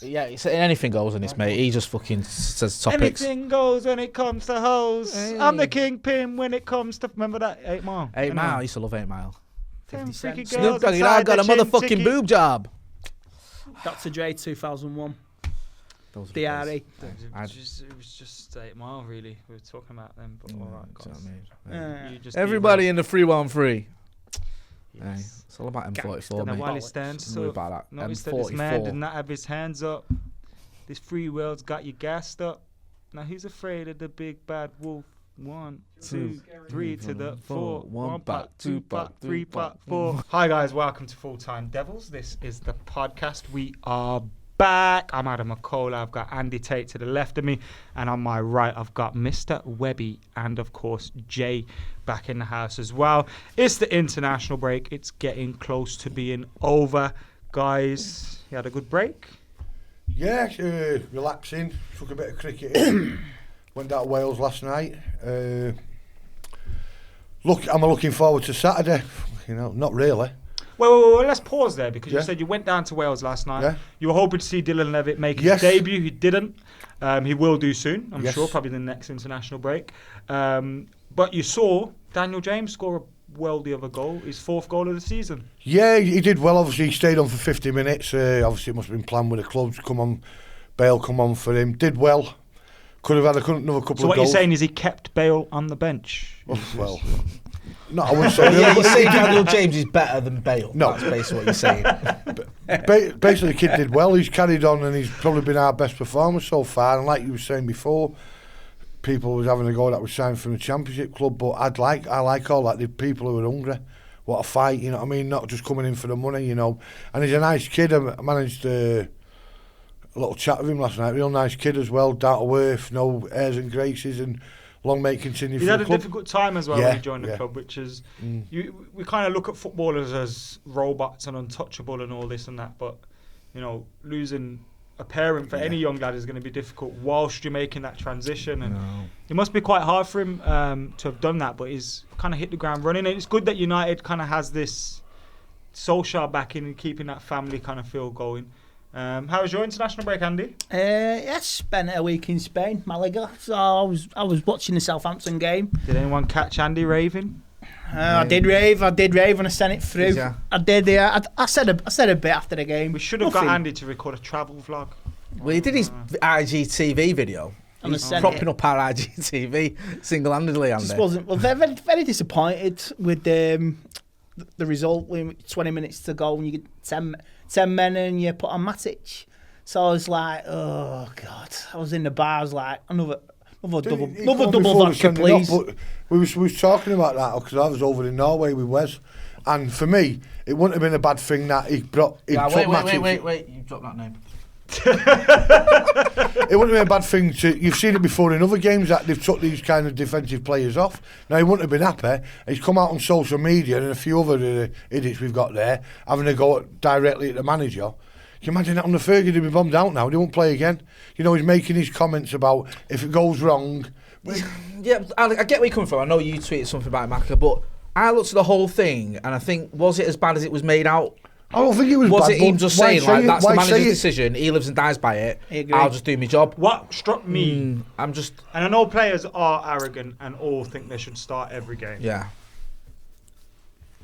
Yeah, anything goes in this, mate. He just fucking says topics. Anything goes when it comes to hoes. Hey. I'm the kingpin when it comes to... Remember that? 8 Mile? 8 Mile. I used to love 8 Mile. 50 Cent. Snoop Dogg, I got a motherfucking boob job. Dr. Dre 2001. Those are DRE. It was just 8 Mile, really. We were talking about them. But all right, guys. You just Everybody in the 313. Yes. Hey, it's all about M44, Now mate. while he stands, Don't worry about that. notice that this man did not have his hands up. This free world's got you gassed up. Now who's afraid of the big bad wolf? 1, 2, 3 to the 4. 1 pack, 2 pack, 3 pack, 4. Hi guys, welcome to Full Time Devils. This is the podcast. We are back. I'm Adam Mckola. I've got Andy Tate to the left of me, and on my right I've got Mr. Webby and of course Jay back in the house as well. It's the international break. It's getting close to being over. Guys, you had a good break? Yeah, relaxing. Took a bit of cricket in. Went down to Wales last night. I'm looking forward to Saturday. You know, not really. Well, let's pause there because you said you went down to Wales last night. Yeah. You were hoping to see Dylan Levitt make his debut. He didn't. He will do soon, I'm sure, probably the next international break. But you saw Daniel James score a worldie of a goal, his 4th goal of the season. Yeah, he did well. Obviously, he stayed on for 50 minutes. Obviously, it must have been planned with the club to come on. Bale come on for him. Did well. Could have had another couple of goals. So what you're saying is he kept Bale on the bench? Well, no, I wouldn't say that. Yeah, you're saying Daniel James is better than Bale. No. That's basically what you're saying. Basically, the kid did well. He's carried on and he's probably been our best performer so far. And like you were saying before, people was having a go that was signed from the Championship club, but I like all that. The people who are hungry, what a fight, you know what I mean? Not just coming in for the money, you know. And he's a nice kid. I managed a little chat with him last night. Real nice kid as well, down to earth, no airs and graces, and long may it continue. He's for had the a club. difficult time as well when he joined the club, which is we kind of look at footballers as robots and untouchable and all this and that, but you know, losing a parent for any young lad is going to be difficult whilst you're making that transition, and it must be quite hard for him to have done that, but he's kind of hit the ground running, and it's good that United kind of has this social backing and keeping that family kind of feel going. How was your international break, Andy? Yes, spent a week in Spain, Malaga. So I was watching the Southampton game. Did anyone catch Andy raving? I did rave, and I sent it through. Yeah. I did. Yeah, I said a bit after the game. We should have got Andy to record a travel vlog. Well, he did his IGTV video. He's propping up our IGTV single-handedly, Andy. Just wasn't very, very disappointed with the result. 20 minutes to go, and you get 10 men and you put on Matic. So I was like, oh God. I was in the bar, I was like, another double vodka, please. But we was talking about that because I was over in Norway with Wes, and for me, it wouldn't have been a bad thing that he took Matic. Wait, you dropped that name. It wouldn't have been a bad thing you've seen it before in other games that they've took these kind of defensive players off. Now he wouldn't have been happy. He's come out on social media and a few other idiots we've got there having a go directly at the manager. Can you imagine that on the Fergie? They'd be bombed out now. They won't play again. You know, he's making his comments about if it goes wrong. Yeah, I get where you're coming from. I know you tweeted something about Macca, but I looked at the whole thing and I think, was it as bad as it was made out? I don't think it was bad. Was it him just saying, like, that's the manager's decision, he lives and dies by it, I'll just do my job? What struck me, and I know players are arrogant and all think they should start every game. Yeah.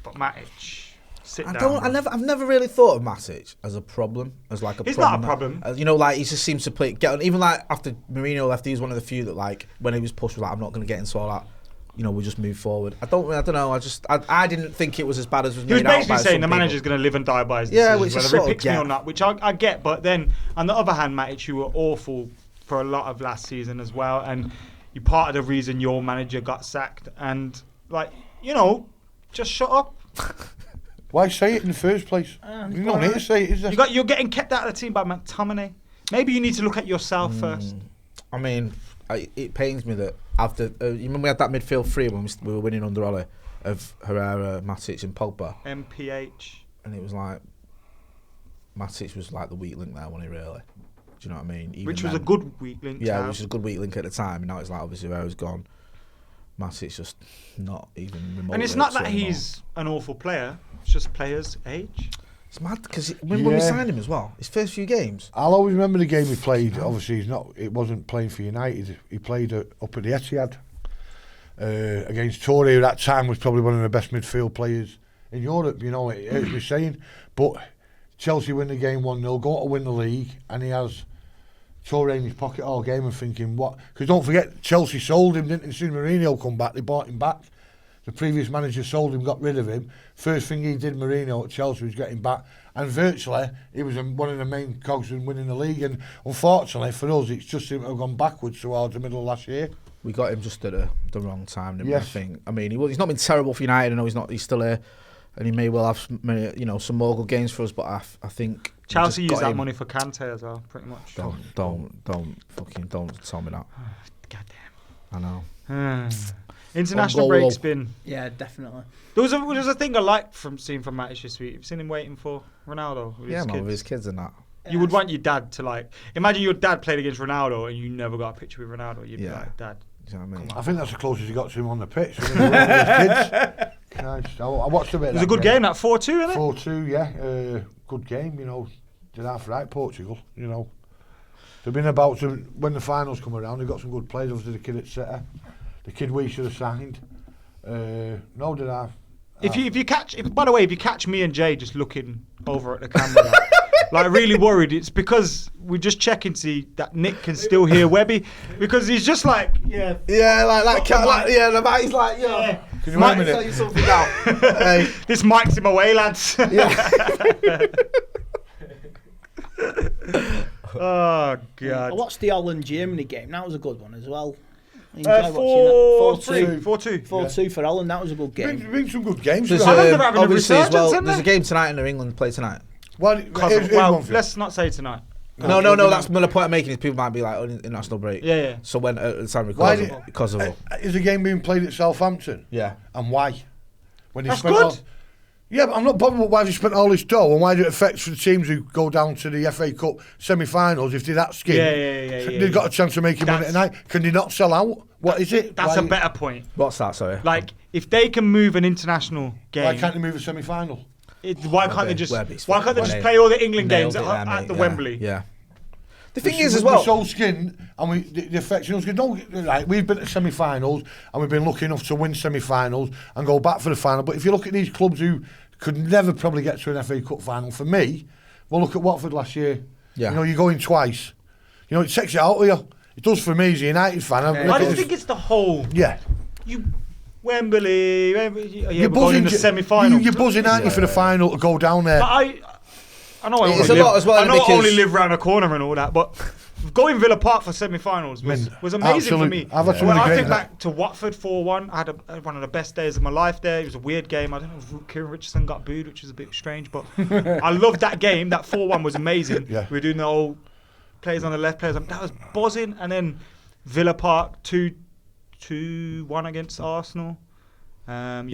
But Matic, sit down. I've never really thought of Matic as a problem, as like a He's problem. Not a problem. You know, like, he just seems to get on. Even like after Mourinho left, he was one of the few that, like, when he was pushed, was like, I'm not going to get into all that. You know, we'll just move forward. I don't know. I didn't think it was as bad as was made out by some people. He was basically saying the manager's going to live and die by his decisions, whether he picks me or not, which I get. But then, on the other hand, Matic, you were awful for a lot of last season as well, and you're part of the reason your manager got sacked. And, like, you know, just shut up. Why say it in the first place? You don't need to say it, is there? You're getting kept out of the team by McTominay. Maybe you need to look at yourself first. I mean, it pains me that after you remember we had that midfield three when we were winning under Ole of Herrera, Matic and Pogba. MPH. And it was like Matic was like the weak link there, wasn't he, really? Do you know what I mean? Even which was a good weak link. Yeah, which was a good weak link at the time, and now it's like obviously Herrera's gone. Matic's just not even remotely. And it's not that he's an awful player, it's just players' age. It's mad because when we signed him as well, his first few games. I'll always remember the game he played. Obviously, it wasn't playing for United. He played up at the Etihad against Torre, who at that time was probably one of the best midfield players in Europe. You know, it hurts me saying, but Chelsea win the game 1-0, go on to win the league, and he has Torre in his pocket all game and thinking, what? Because don't forget, Chelsea sold him, didn't they? As soon as Mourinho come back, they bought him back. The previous manager sold him, got rid of him. First thing he did, Mourinho at Chelsea, was get him back. And virtually, he was one of the main cogs in winning the league. And unfortunately for us, it's just seemed to have gone backwards towards the middle of last year. We got him just at the wrong time, didn't we? I think. I mean, he's not been terrible for United. I know he's not. He's still here, and he may well have some more good games for us. But I think Chelsea use that money for Kante as well, pretty much. Don't tell me that. Goddamn. I know. International break's been... Yeah, definitely. There was a thing I liked from seeing from Matic this week. You've seen him waiting for Ronaldo with his kids. With his kids and that. You would want your dad to, like... Imagine your dad played against Ronaldo and you never got a picture with Ronaldo. You'd be like, Dad... You know what I mean? I think that's the closest he got to him on the pitch. With his kids. Nice. I watched a bit. It was a good game, that 4-2, isn't it? 4-2, yeah. Good game, you know. Did half right, Portugal, you know. They've been about to, when the finals come around, they've got some good players. Obviously, the kid at City, the kid we should have signed. No, did I? By the way, if you catch me and Jay just looking over at the camera, like really worried, it's because we're just checking to see that Nick can still hear Webby, because he's just like, the mic's like, Can you wait a minute? Tell you something now. Hey. This mic's in my way, lads. Oh God! I watched the Holland-Germany game. That was a good one as well. 4-2 for Holland. That was a good game. Been some good games. There's obviously as well. There's a game tonight in England play tonight. Well, let's not say tonight. No. That's the point I'm making. Is people might be like, international break. Yeah. So when Kosovo. Is the game being played at Southampton? Yeah. And why? When that's good. Yeah, but I'm not bothered about why they spent all this dough and why do it affect the teams who go down to the FA Cup semi-finals if they're that skin. They've got a chance of making money tonight. Can they not sell out? What is it? That's a better point. What's that, sorry? Like, if they can move an international game... Why can't they move a semi-final? Why can't they just play all the England games at the Wembley? Yeah. The thing is, as well, we're so skinned, and the affection us. We've been to semi-finals, and we've been lucky enough to win semi-finals and go back for the final. But if you look at these clubs who could never probably get to an FA Cup final, for me, well, look at Watford last year. Yeah. You know, you're going twice. You know, it takes it out of you. It does for me as a United fan. I just think it's the whole. Yeah. Wembley. You're buzzing in the semi-final. You're buzzing, aren't you, for the final to go down there? But I know it's a lot as well. I know I only live around a corner and all that, but going Villa Park for semi-finals was amazing for me. When I think back to Watford 4-1, I had one of the best days of my life there. It was a weird game. I don't know if Kieran Richardson got booed, which is a bit strange, but I loved that game. That 4-1 was amazing. Yeah. We were doing the whole players on the left, players on... That was buzzing. And then Villa Park 2-1 against Arsenal. That was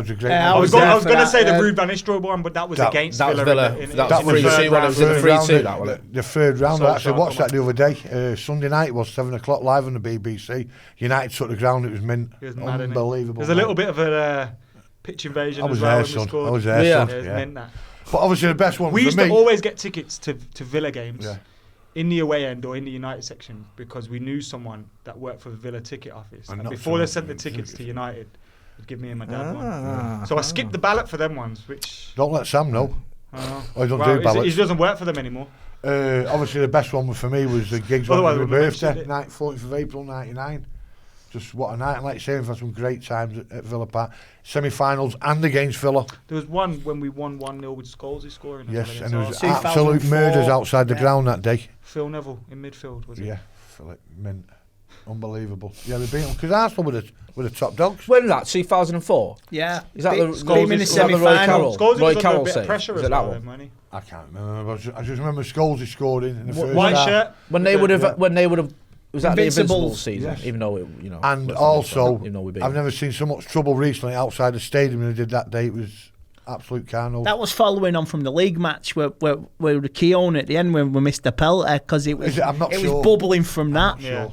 a great. I was going to say the Ruud van Nistelrooy one, but that was against Villa. That was 3-2 when it was in the 3-2. The third round. I actually watched that the other day. Sunday night, it was 7 o'clock live on the BBC. United took the ground. It was mint. It was mad, unbelievable. There's a little bit of a pitch invasion. I was there, son. I was there, son. It was mint that. But obviously the best one. We used to always get tickets to Villa games. In the away end or in the United section because we knew someone that worked for the Villa ticket office. And before they sent the tickets to United, they'd give me and my dad one. So I skipped the ballot for them ones, which... Don't let Sam know. I don't do ballots. He doesn't work for them anymore. Obviously the best one for me was the gigs on my birthday, 14th of April 99. Just what a night. And like you say, we've had some great times at Villa Park. Semi-finals and against Villa. There was one when we won 1-0 with Scholes scoring. Yes, and there was absolute murders outside the ground that day. Phil Neville in midfield, was it? Yeah, Philip Mint. Unbelievable. Yeah, we beat them because Arsenal were the top dogs. When was that? 2004. Yeah. Is that the Scholes in the semi-final? Scholes was under a bit of pressure as well, wasn't I can't remember. I just remember Scholes scored in the first white shirt. When they would have. Was that the Invincible season? Yes. Even though it, and also, I've never seen so much trouble recently outside the stadium than I did that day. It was absolute carnage. That was following on from the league match where the Keown at the end when we missed the penalty because it was was bubbling from that. Yeah,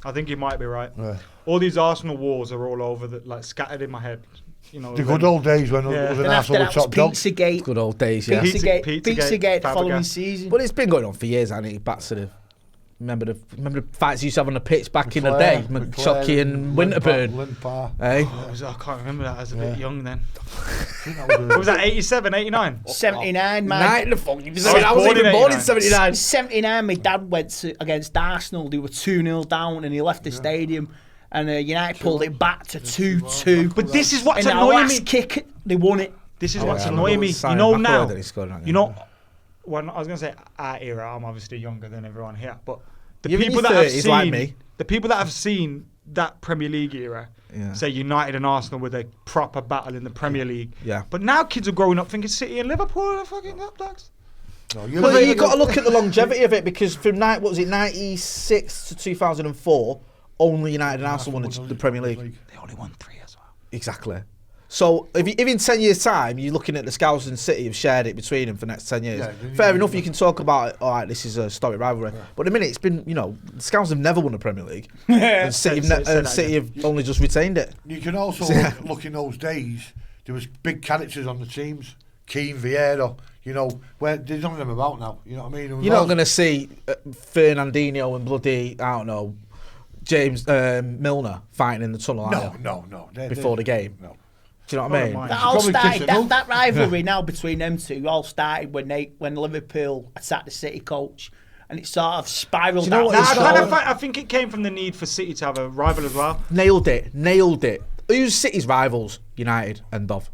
I think you might be right. Yeah. All these Arsenal wars are all over, scattered in my head. The good old days when it was an Arsenal top dog. Pizzagate. Good old days, yeah. Pizzagate the following season. But it's been going on for years, hasn't it? Back to the remember the fights you used to have on the pitch back in the day, McChockey and Winterburn. Hey? I can't remember that. I was a bit young then. What was that? 87, 89? 79, man. I was even born in 79. 79, my dad went against Arsenal. They were 2-0 down and he left the stadium. And United pulled it back to 2-2. But this is what's annoying me. annoying me. Kick, they won it. This is what's annoying me. You know now. When I was going to say our era, I'm obviously younger than everyone here, but the people that have seen, the people that have seen that Premier League era, say United and Arsenal with a proper battle in the Premier League. Yeah. But now kids are growing up thinking City and Liverpool are fucking top dogs. Well, you've got to look at the longevity of it because from 96 to 2004, only United and Arsenal won the Premier League. They only won 3 as well. Exactly. So if in 10 years' time you're looking at the Scousers and City have shared it between them for the next 10 years, fair enough, you can talk about it, all right, this is a historic rivalry. But at the minute it's been, the Scousers have never won the Premier League. And City have only just retained it. You can also look in those days, there was big characters on the teams. Keane, Vieira, where there's none of them about now. You know what I mean? You're not going to see Fernandinho and bloody, I don't know, James Milner fighting in the tunnel, No. Before the game. No. Do you know what I mean? That all started. That rivalry now between them two all started when Liverpool attacked the City coach, and it sort of spiralled down. I think it came from the need for City to have a rival as well. Nailed it. Who's City's rivals? United. End of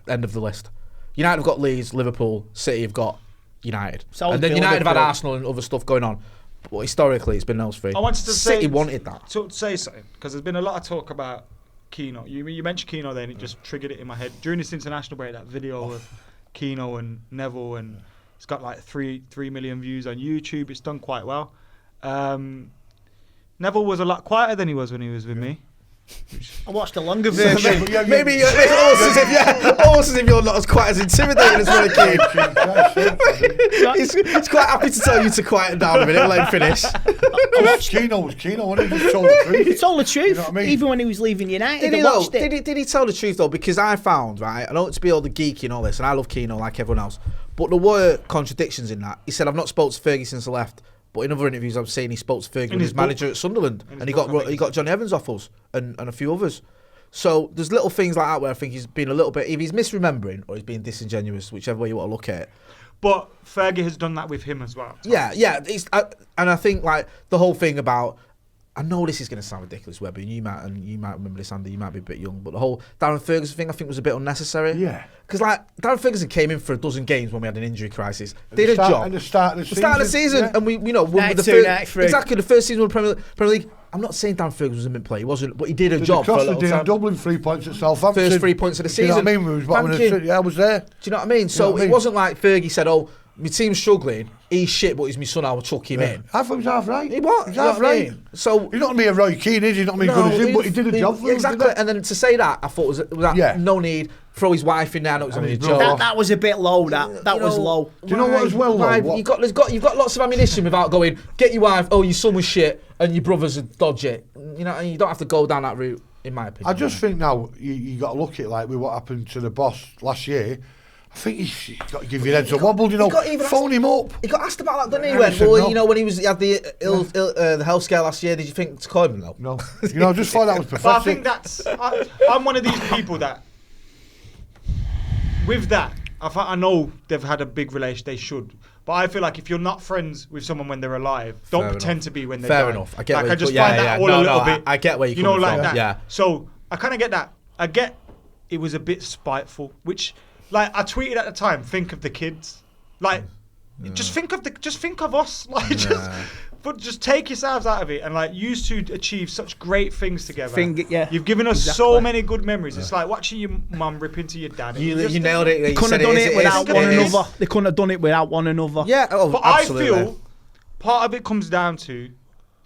the list. United have got Leeds, Liverpool. City have got United, and then United have had Arsenal and other stuff going on. But historically, it's been those three. I wanted to City wanted that. To say something because there's been a lot of talk about Keno. You mentioned Keno then, it just triggered it in my head. During this international break, that video of Keno and Neville, and it's got like 3 million views on YouTube. It's done quite well. Neville was a lot quieter than he was when he was with me. I watched a longer version. Maybe it's almost as if you're not as quite as intimidating as Willie Keane. He's quite happy to tell you to quieten down a minute, let him finish. Keno was Keno, and he just told the truth. He told the truth, you know what I mean? even when he was leaving United. Did he tell the truth though? Because I found, right, I don't want to be all the geeky and all this, and I love Keno like everyone else, but there were contradictions in that. He said, I've not spoke to Fergie since I left. But in other interviews I've seen, he spoke to Fergie, his manager at Sunderland, and he got Johnny Evans off us and a few others. So there's little things like that where I think he's been a little bit, if he's misremembering or he's being disingenuous, whichever way you want to look at it. But Fergie has done that with him as well. Yeah. And I think like the whole thing about, I know this is going to sound ridiculous, Webby, and you might remember this, Andy. You might be a bit young, but the whole Darren Ferguson thing, I think, was a bit unnecessary. Yeah. Because like Darren Ferguson came in for a dozen games when we had an injury crisis, did a job at the start of the season, yeah. and we, won with the first season of the Premier League. I'm not saying Darren Ferguson was a mid-play, he wasn't, but he did a job for a little time. Dublin 3 points at Southampton. First 3 points of the season. You know what I mean? I was there. Do you know what I mean? So it wasn't like Fergie said, "Oh, my team's struggling. He's shit, but he's my son. I'll chuck him in." I thought he was half right. He was. He's half right. So he's not going to be a Roy Keane, is he? He's not going to be good as him, but he did a job for him. Exactly. And then to say that, I thought was that no need. Throw his wife in there. It was only a joke. That was a bit low. That was low. Do you know what as well? You've got lots of ammunition without going. Get your wife. Oh, your son was shit, and your brothers are dodgy. You know, and you don't have to go down that route. In my opinion, I just think now you got to look at it like with what happened to the boss last year. I think he's got to give your heads a wobble, phone him up. He got asked about that, didn't he? When he had the health scare last year, did you think to Corbyn though? No. I just thought that was pathetic. But I think I'm one of these people that, with that, I know they've had a big relation, they should. But I feel like if you're not friends with someone when they're alive, don't pretend to be when they're Fair enough. I get I just find that a little bit. I get where you're coming from. That. Yeah. So I kind of get that. I get it was a bit spiteful, which... Like I tweeted at the time, think of the kids. Like, just think of us. Like, just take yourselves out of it and like used to achieve such great things together. You've given us so many good memories. It's like watching your mum rip into your dad. You nailed it. They couldn't have done it without one another. They couldn't have done it without one another. Yeah, but absolutely. I feel part of it comes down to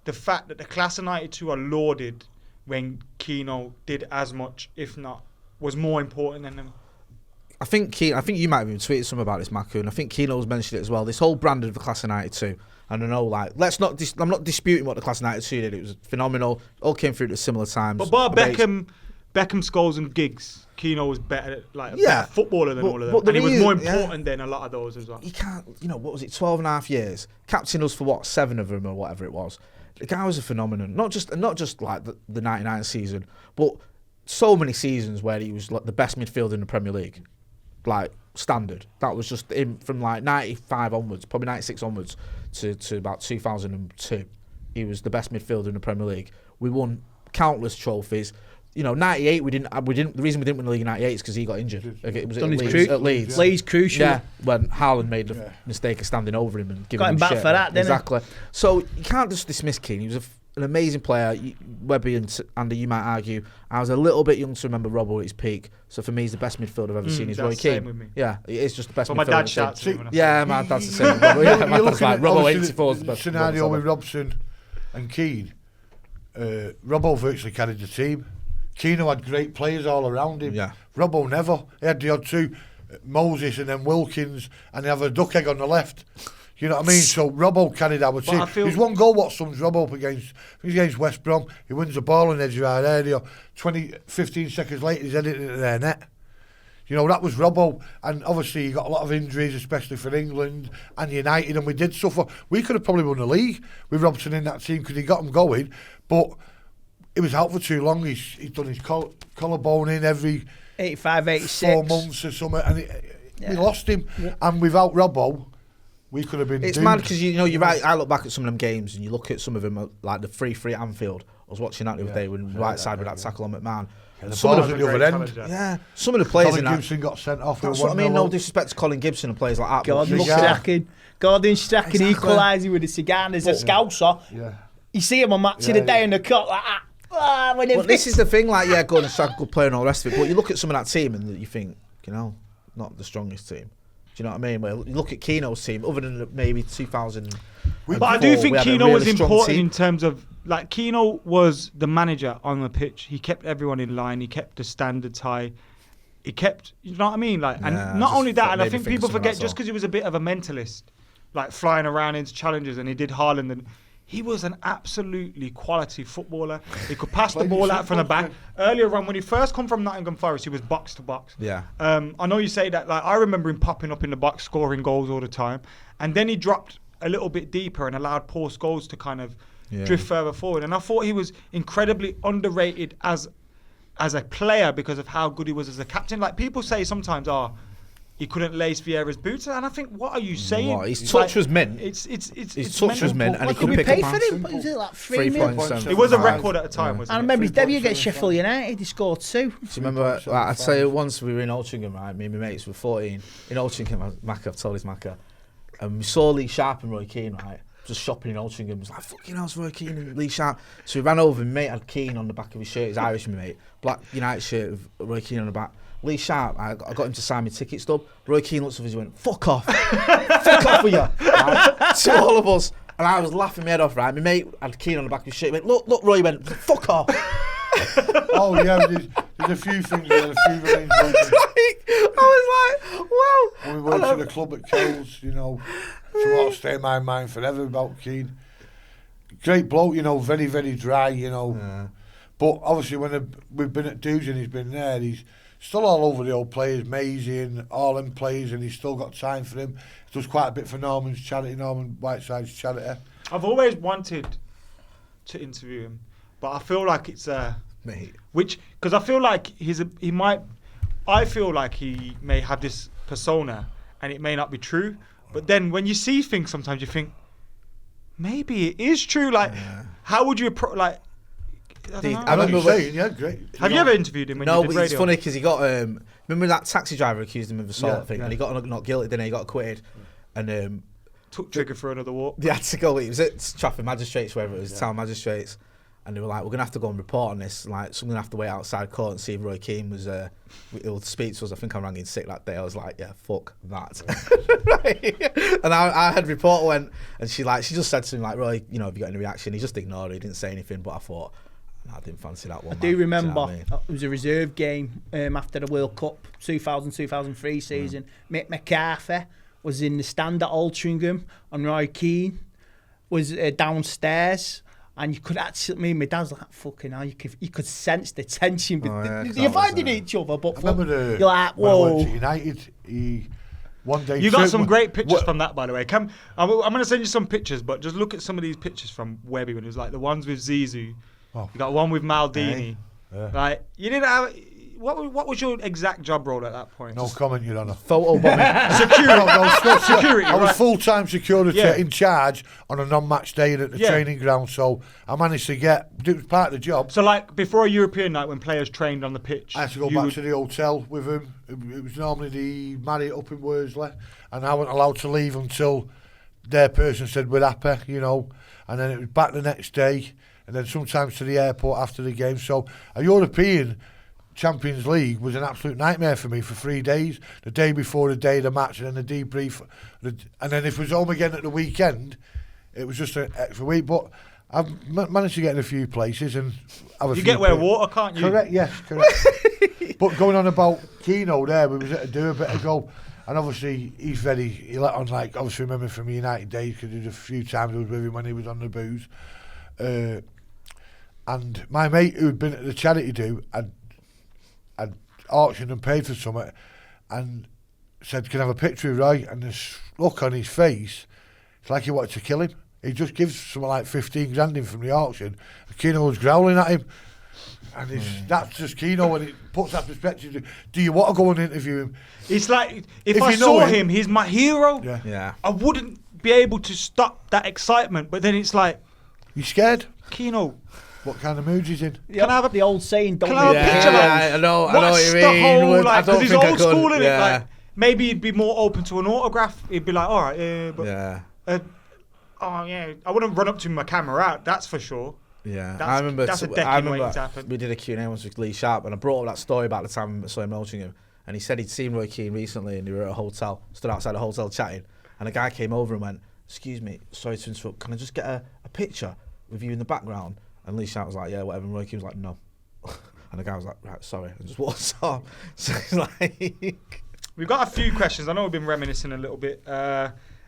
the fact that the class of '92 are lauded when Keno did as much, if not, was more important than them. I think you might have even tweeted something about this, Mckola, and I think Keno's mentioned it as well. This whole brand of the class of '92, and I know, like, I'm not disputing what the class of '92 did. It was phenomenal. All came through at similar times. But Beckham Beckham, Scholes and Giggs, Keano was better, like a better footballer than all of them. And he was more important than a lot of those as well. You can't, what was it, 12 and a half years? Captain us for 7 of them or whatever it was. The guy was a phenomenon. Not just like the 99 season, but so many seasons where he was like the best midfielder in the Premier League. Like, standard. That was just him from like 95 onwards, probably 96 onwards to about 2002. He was the best midfielder in the Premier League. We won countless trophies. 98 we didn't. The reason we didn't win the league in 98 is because he got injured. It was at Leeds. Leeds crucial. Yeah, when Haaland made the mistake of standing over him and giving him back shit. for that, didn't exactly. So you can't just dismiss Keane. He was an amazing player. Webby and Andy, you might argue. I was a little bit young to remember Robbo at his peak. So for me, he's the best midfielder I've ever seen. He's Roy Keane. With me. Yeah, he is just the best midfielder. My dad shouts to him. Yeah, my dad's the same. Yeah, my dad's like Robbo 84 is the best. Scenario with Robson and Keane. Robbo virtually carried the team. Keano had great players all around him. Yeah. Robbo never. He had the odd two, Moses and then Wilkins, and he have a duck egg on the left. You know what I mean? So Robbo carried our team. There's one goal what sums Robbo up against West Brom. He wins the ball in the edge of our area. 15 seconds later, he's heading into their net. That was Robbo. And obviously, he got a lot of injuries, especially for England and United, and we did suffer. We could have probably won the league with Robson in that team because he got them going. But he was out for too long. He's done his collarbone in every 85, 86. 4 months or something, and we lost him. Yeah. And without Robbo, we could have been. It's doomed. mad because you're right. I look back at some of them games and you look at some of them like the 3-3 at Anfield. I was watching that the other day when Whiteside with that tackle on McMahon. Some of the other end. Yeah, some of the players Colin Gibson got sent off. That's what I mean. No disrespect to Colin Gibson and players like that. Gordon Strachan equalising with a cigar and there's a scouser. Yeah. You see him on match of the day in the cup like that. But this is the thing, Gordon Strachan, good player and all the rest of it. But you look at some of that team and you think, not the strongest team. Do you know what I mean? Well, you look at Keano's team, other than maybe 2000. But I do think Keano was important in terms of, Keano was the manager on the pitch. He kept everyone in line. He kept the standards high. He kept, you know what I mean? And not only that, and I think people forget just because he was a bit of a mentalist, flying around into challenges, and he did Haaland and. He was an absolutely quality footballer. He could pass the ball out from the back. Earlier on, when he first come from Nottingham Forest, he was box to box. Yeah. I know you say that. I remember him popping up in the box, scoring goals all the time. And then he dropped a little bit deeper and allowed post goals to kind of drift further forward. And I thought he was incredibly underrated as a player because of how good he was as a captain. People say sometimes, he couldn't lace Vieira's boots, and I think, what are you saying? What? His touch was mint. His touch was mint, and he could pick up. What did we pay for him? Was it like 3 million? It was a record at the time, wasn't it? I remember his debut against Sheffield United. He scored 2. Do you remember? I'd say once we were in Altrincham, right? Me and my mates were 14 in Altrincham. I've told his Macca, and we saw Lee Sharp and Roy Keane, right? Just shopping in Altrincham. It was like, fucking hell, it's Roy Keane and Lee Sharp. So we ran over, and mate had Keane on the back of his shirt. He's Irish, my mate. Black United shirt with Roy Keane on the back. Lee Sharp, I got him to sign me ticket stub. Roy Keane looks at us and went, fuck off. Fuck off with you. Right? To all of us. And I was laughing my head off, right? My mate had Keane on the back of his shirt. He went, look, Roy. He went, fuck off. Oh, yeah, there's a few things there, a few things. I was like, wow. When we went to the club at Kells, so that'll stay in my mind forever about Keane. Great bloke, very, very dry, Yeah. But obviously, when we've been at Dues and he's been there, he's still all over the old players, Maisie and all them players, and he's still got time for them. He does quite a bit for Norman Whiteside's charity. I've always wanted to interview him, but I feel like it's mate. Because I feel like I feel like he may have this persona, and it may not be true. But then when you see things, sometimes you think maybe it is true. How would you approach? I remember saying, great. Have you ever interviewed him? No, but it's funny because he got. Remember that taxi driver accused him of assault thing, and he got not guilty. Then he got acquitted, and took trigger for another walk. They had to go. It was at Trafford Magistrates, wherever it was, town magistrates, and they were like, "We're gonna have to go and report on this. So we're gonna have to wait outside court and see if Roy Keane was he'll speak to us." I think I rang in sick that day. I was like, "Yeah, fuck that." Right. And I had reporter went, and she just said to him like, "Roy, have you got any reaction?" He just ignored it. He didn't say anything. But I thought. I didn't fancy that one. I do remember it was a reserve game after the World Cup 2000-2003 season. Mick McCarthy was in the stand at Altrincham and Roy Keane was downstairs And you could actually, me and my dad was like, fucking hell, you could sense the tension. Yeah, You're finding each other, but I remember you're like, when I whoa. went to United, one day... You got some great pictures from that, by the way. I'm going to send you some pictures, but just look at some of these pictures from Webby when it was like the ones with Zizou. Oh. You got one with Maldini. Hey. Yeah. Like, you didn't have... What was your exact job role at that point? No comment, Your Honour. Photo bombing. Security, I was right. full-time security Yeah. in charge on a non-match day at the training ground, so I managed to it was part of the job. So, like, before a European night when players trained on the pitch... I had to go back to the hotel with him. It was normally the Marriott up in Worsley, and I wasn't allowed to leave until their person said we're happy, you know, and then it was back the next day, and then sometimes to the airport after the game. So a European Champions League was an absolute nightmare for me for 3 days. The day before, the day of the match, and then the debrief. And then if it was home again at the weekend, it was just an extra week. But I've managed to get in a few places and have a You few get where water, can't you? Correct, yes, correct. But going on about Keno there, we was at a do a bit ago, and obviously he let on, like, obviously remember from United days, because there's a few times I was with him when he was on the booze. And my mate who'd been at the charity do, I'd auctioned and paid for something, and said, can I have a picture of Roy? And this look on his face, it's like he wanted to kill him. He just gives something like 15 grand in from the auction, and Keno was growling at him. And that's just Keno, when it puts that perspective. Do you want to go and interview him? It's like, if I saw him, he's my hero. Yeah. I wouldn't be able to stop that excitement, but then it's like... You scared? Keno... What kind of mood he's in? Can I have the old saying, don't Can I have a picture I know what you mean. Like, because he's old school, innit? Yeah. Like, maybe he'd be more open to an autograph. He'd be like, all right, but... Yeah. I wouldn't run up to him with my camera out, that's for sure. Yeah, That's, I remember. that's a decade waiting to happen. We did a Q&A once with Lee Sharp, and I brought up that story about the time I saw him mulching him, and he said he'd seen Roy Keane recently, and they were at a hotel, stood outside a hotel chatting, and a guy came over and went, "Excuse me, sorry to interrupt, can I just get a picture with you in the background?" And Lee Sharp was like, "Yeah, whatever." And Roy Keane was like, "No," and the guy was like, "Right, sorry," and just walked off. So it's like, we've got a few questions. I know we've been reminiscing a little bit.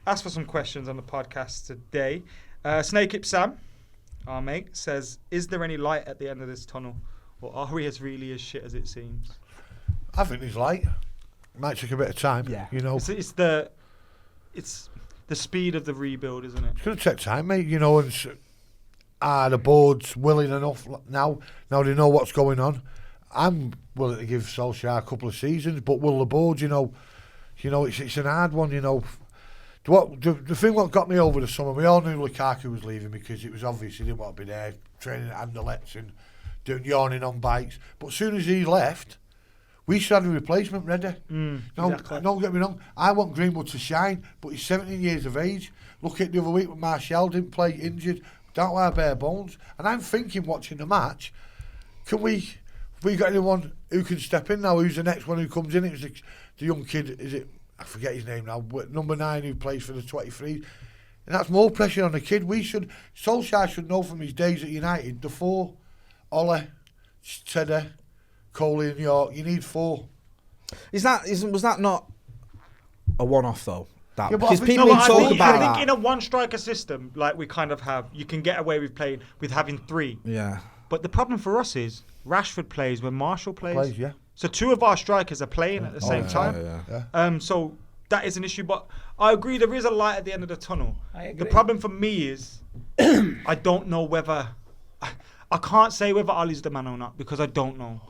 Asked for some questions on the podcast today. Snake Hip Sam, our mate, says, is there any light at the end of this tunnel, or are we as really as shit as it seems? I think there's light. Might take a bit of time. Yeah. You know, It's the speed of the rebuild, isn't it? it's going to take time, mate. You know, and the board's willing enough now. Now they know what's going on. I'm willing to give Solskjaer a couple of seasons, but will the board? You know, it's an hard one. You know. The thing what got me over the summer, we all knew Lukaku was leaving because it was obvious he didn't want to be there, training at Anderlecht and doing yawning on bikes. But as soon as he left, we should have a replacement ready. Exactly. Don't get me wrong, I want Greenwood to shine, but he's 17 years of age. Look at the other week when Martial didn't play, injured, don't wear bare bones. And I'm thinking, watching the match, have we got anyone who can step in now? Who's the next one who comes in? It was the young kid, is it? I forget his name now, number 9 who plays for the 23. And that's more pressure on the kid. Solskjaer should know from his days at United, the 4, Ole, Teddy, Coley and York, you need 4. was that not a one-off though? That, Yeah, but because I think- people No, talk I about think that. in a one-striker system, like we kind of have, you can get away with playing with having 3. Yeah. But the problem for us is Rashford plays when Marshall plays. Yeah. So 2 of our strikers are playing at the same time. Yeah. So that is an issue. But I agree, there is a light at the end of the tunnel. I agree. The problem for me is I don't know whether... I can't say whether Ali's the man or not because I don't know.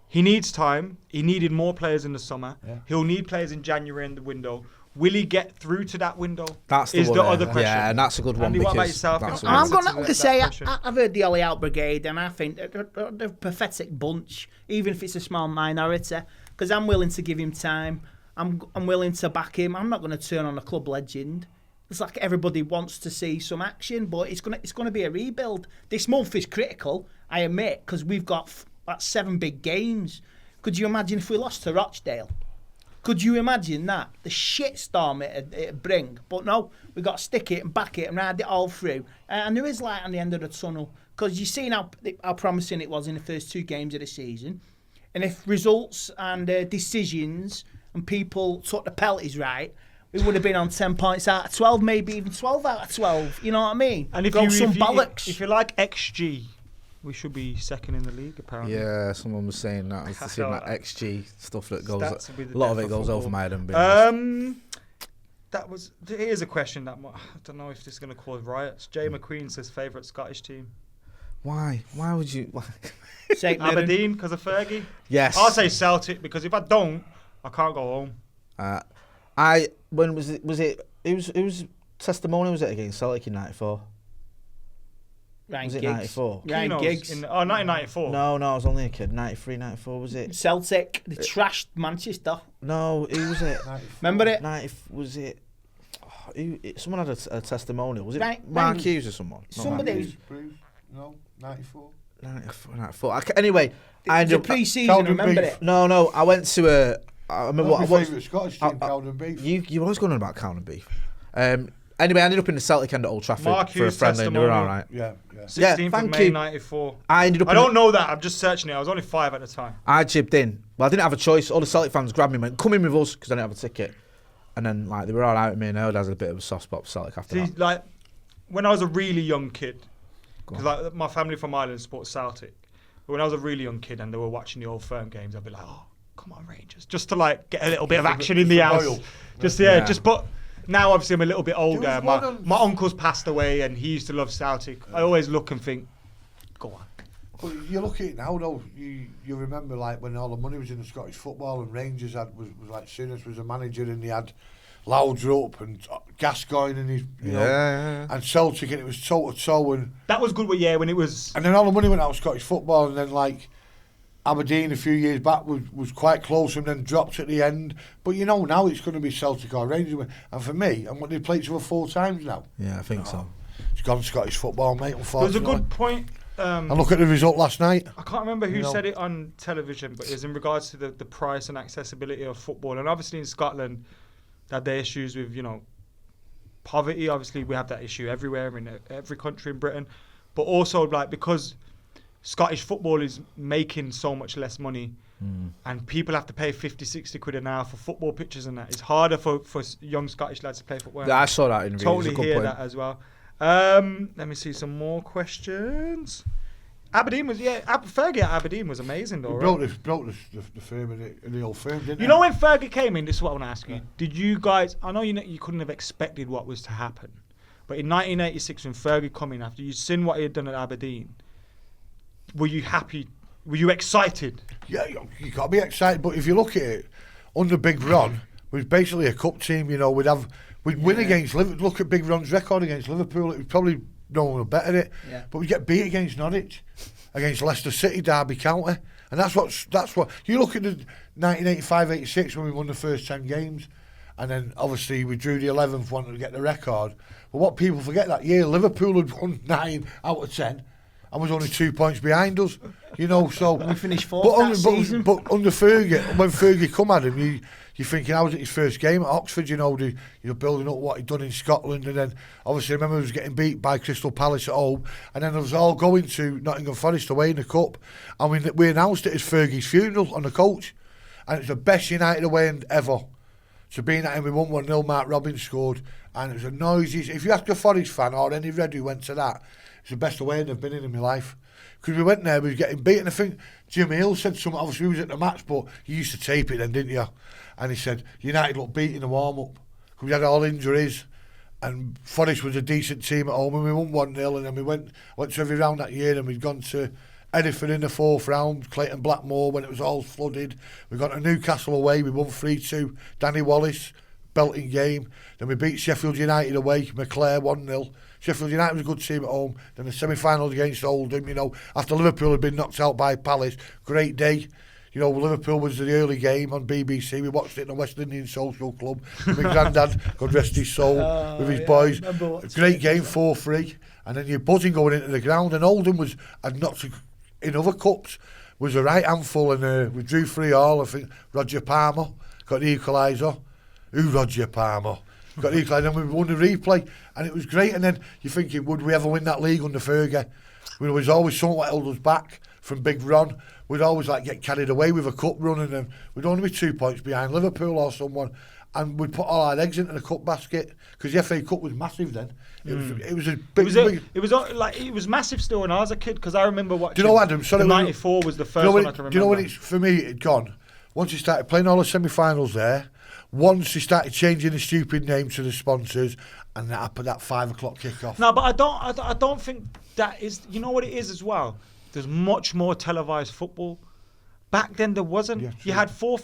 He needs time. He needed more players in the summer. Yeah. He'll need players in January in the window. Will he get through to that window? That's the is one, the other question. Yeah, and that's a good one. Andy, what about because yourself? that's And the I'm one. going to say, I've heard the Ollie Out Brigade, and I think they're a pathetic bunch, even if it's a small minority, because I'm willing to give him time. I'm willing to back him. I'm not going to turn on a club legend. It's like everybody wants to see some action, but it's going to be a rebuild. This month is critical, I admit, because we've got 7 big games. Could you imagine if we lost to Rochdale? Could you imagine that? The shitstorm it'd bring. But no, we've got to stick it and back it and ride it all through. And there is light on the end of the tunnel. Because you've seen how promising it was in the first 2 games of the season. And if results and decisions and people took the penalties right, who would have been on 10 points out of 12, maybe even 12 out of 12. You know what I mean? And if if you like XG, we should be second in the league, apparently. Yeah, someone was saying that. I was seeing that XG stuff that goes. A lot of it goes over my head. Here's a question that I don't know if this is going to cause riots. Jay McQueen says favourite Scottish team. Why? Why would you? Aberdeen because of Fergie. Yes. I'll say Celtic because if I don't, I can't go home. When was it? It was testimonial. Was it against Celtic in '94? Ryan was it Giggs. 94? Ryan Giggs. 1994. No, I was only a kid. 93, 94 was it? Celtic. They trashed Manchester. No, who was it? Remember it? Was it? Someone had a testimonial. Was it Right, Mark Hughes or someone? Somebody. No, 94. 94. Anyway, I ended up pre-season. Remember it? No. I went to a. I remember what my favourite Scottish team, Cowden Beef. You always going on about Cowden Beef. Anyway, I ended up in the Celtic end at Old Trafford Mark for a friendly, and they were all right. Yeah. 16th of May, 94. I don't know that. I'm just searching it. I was only 5 at the time. I jibbed in. Well, I didn't have a choice. All the Celtic fans grabbed me and went, "Come in with us," because I didn't have a ticket. And then, they were all right with me, and I had a bit of a soft spot for Celtic after that. When I was a really young kid, because my family from Ireland supports Celtic. But when I was a really young kid and they were watching the old firm games, I'd be like, "Oh, come on, Rangers!" Just to get a little bit of action in the house. But now obviously I'm a little bit older. My uncle's passed away, and he used to love Celtic. I always look and think, "Go on." Well, you look at it now, though. You remember when all the money was in the Scottish football, and Rangers was Sinners was a manager, and he had Laudrup and Gascoigne and his, and Celtic, and it was toe to toe, and that was good. When it was, and then all the money went out of Scottish football, and then Aberdeen a few years back was quite close, and then dropped at the end. But now it's going to be Celtic or Rangers, and for me, and what they played each other 4 times now. Yeah, I think so. It's gone Scottish football, mate. Unfortunately, there's a good point. And look at the result last night. I can't remember who said it on television, but it was in regards to the price and accessibility of football. And obviously in Scotland, they had their issues with, poverty. Obviously, we have that issue everywhere in every country in Britain. But also, because Scottish football is making so much less money and people have to pay 50, 60 quid an hour for football pitches and that, it's harder for young Scottish lads to play football. Yeah, I saw that in Totally hear that as well. Let me see some more questions. Aberdeen was Fergie at Aberdeen was amazing though. Broke the firm in the old firm, didn't when Fergie came in, this is what I want to ask you. Did you guys? I know you couldn't have expected what was to happen, but in 1986 when Fergie come in after you'd seen what he had done at Aberdeen, were you happy? Were you excited? Yeah, you got to be excited. But if you look at it, under Big Ron, it was basically a cup team. We'd win against Liverpool. Look at Big Ron's record against Liverpool. It was probably no one would better it. Yeah. But we get beat against Norwich, against Leicester City, Derby County, and that's what you look at the 1985-86 when we won the first 10 games, and then obviously we drew the 11th one to get the record. But what people forget that year, Liverpool had won 9 out of 10. And was only 2 points behind us, so we finished 4th that season. But under Fergie, when Fergie come at him, you're thinking, how was it his first game at Oxford? You're building up what he'd done in Scotland, and then obviously I remember he was getting beat by Crystal Palace at home, and then it was all going to Nottingham Forest away in the cup, and we announced it as Fergie's funeral on the coach, and it's the best United away end ever. So being at him, we won 1-0. Mark Robbins scored, and it was a noisy. If you ask a Forest fan or any Red who went to that, it's the best away I've been in my life. Because we went there, we were getting beaten. I think Jim Hill said something, obviously he was at the match, but you used to tape it then, didn't you? And he said, United looked beat in the warm-up. Because we had all injuries, and Forest was a decent team at home, and we won 1-0, and then we went to every round that year, and we'd gone to Edinburgh in the 4th round, Clayton Blackmore when it was all flooded. We got to Newcastle away, we won 3-2, Danny Wallace, belting game. Then we beat Sheffield United away, McClare 1-0. Sheffield United was a good team at home. Then the semi-finals against Oldham, after Liverpool had been knocked out by Palace. Great day. Liverpool was the early game on BBC. We watched it in the West Indian Social Club. My granddad, God rest his soul, with his boys. Great game, 4-3. And then you're buzzing going into the ground. And Oldham had knocked in other cups, was a right handful. And we drew 3-3. I think Roger Palmer got the equaliser. Roger Palmer? Got the equaliser, and then we won the replay, and it was great. And then you're thinking, would we ever win that league under Fergie? We was always something that held us back from big run. We'd always like get carried away with a cup run, and then we'd only be 2 points behind Liverpool or someone, and we'd put all our eggs into the cup basket because the FA Cup was massive then. It was a big. It was massive still when I was a kid because I remember watching. Do you know, Adam? Sorry, the '94 was the first one I can remember. Do you know when it's for me? It gone once he started playing all the semi-finals there. Once he started changing the stupid name to the sponsors, and that put that 5 o'clock kickoff. No, but I don't think that is. You know what it is as well. There's much more televised football. Back then there wasn't. Yeah, you had four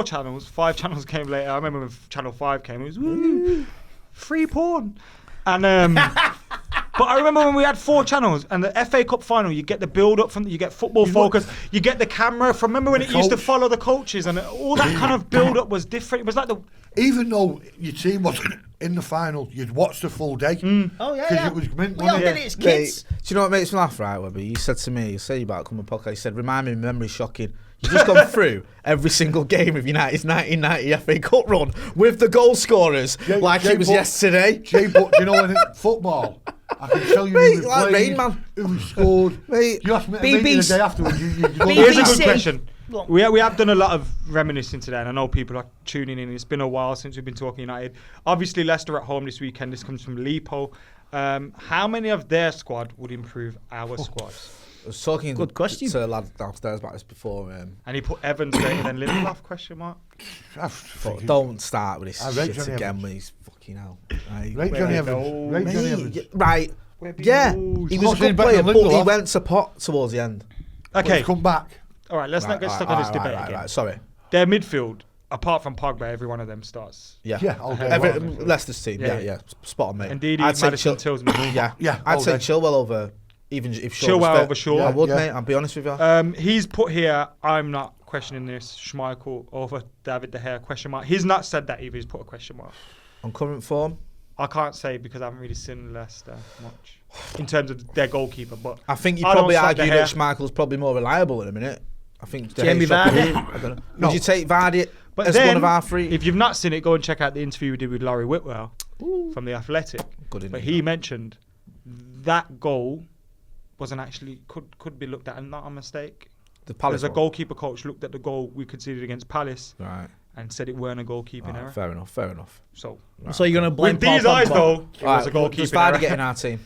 channels. 5 channels came later. I remember when Channel 5 came. It was woo, free porn. And but I remember when we had 4 channels and the FA Cup final, you get the build up you get Football Focus, you get the camera. Remember when it used to follow the coaches and all that kind of build up was different. It was like even though your team wasn't in the final, you'd watch the full day. Oh yeah, because it was mint. We all did it as kids. Do you know what makes me laugh, right, Webby? You said to me, you say about coming podcast, you said, remind me, memory's shocking. You've just gone through every single game of United's 1990 FA Cup run with the goal scorers it was yesterday. But do you know in football? I can tell you who like played, Rain Man. who scored. Mate, you asked me the day afterwards. Here's a good question. We have done a lot of reminiscing today, and I know people are tuning in. It's been a while since we've been talking United. Obviously, Leicester at home this weekend. This comes from Lipo. How many of their squad would improve our squad? I was talking Good question. to a lad downstairs about this before. And he put Evans greater than Lindelof, question mark. Don't start with this shit Johnny again Evans. when he's fucking out. Rate Johnny Evans. Rate Johnny Evans. Right. Yeah. He was a good player, but he went to pot towards the end. Okay. Come back. All right, let's not get stuck on this debate again. Right, sorry. Their midfield, apart from Pogba, every one of them starts. Yeah. Leicester's team. Yeah. Spot on, mate. Indeed, Madison Tillsman. Yeah. I'd say Chilwell over, even if Chilwell over Shaw. I would, mate. I'll be honest with you. He's put here, I'm not questioning this, Schmeichel over David De Gea, question mark. He's not said that either, he's put a question mark. On current form? I can't say because I haven't really seen Leicester much in terms of their goalkeeper. But I think you probably argue that Schmeichel's probably more reliable in a minute. I think Jamie Vardy. Would you take Vardy but as then, one of our 3? If you've not seen it, go and check out the interview we did with Laurie Whitwell from The Athletic. But he mentioned that goal wasn't actually could be looked at and not a mistake. The Palace. There's a goalkeeper coach looked at the goal we conceded against Palace, right, and said it weren't a goalkeeping error. Fair enough. So you're going to blame with these eyes though, it was a goalkeeping does Vardy error. get in our team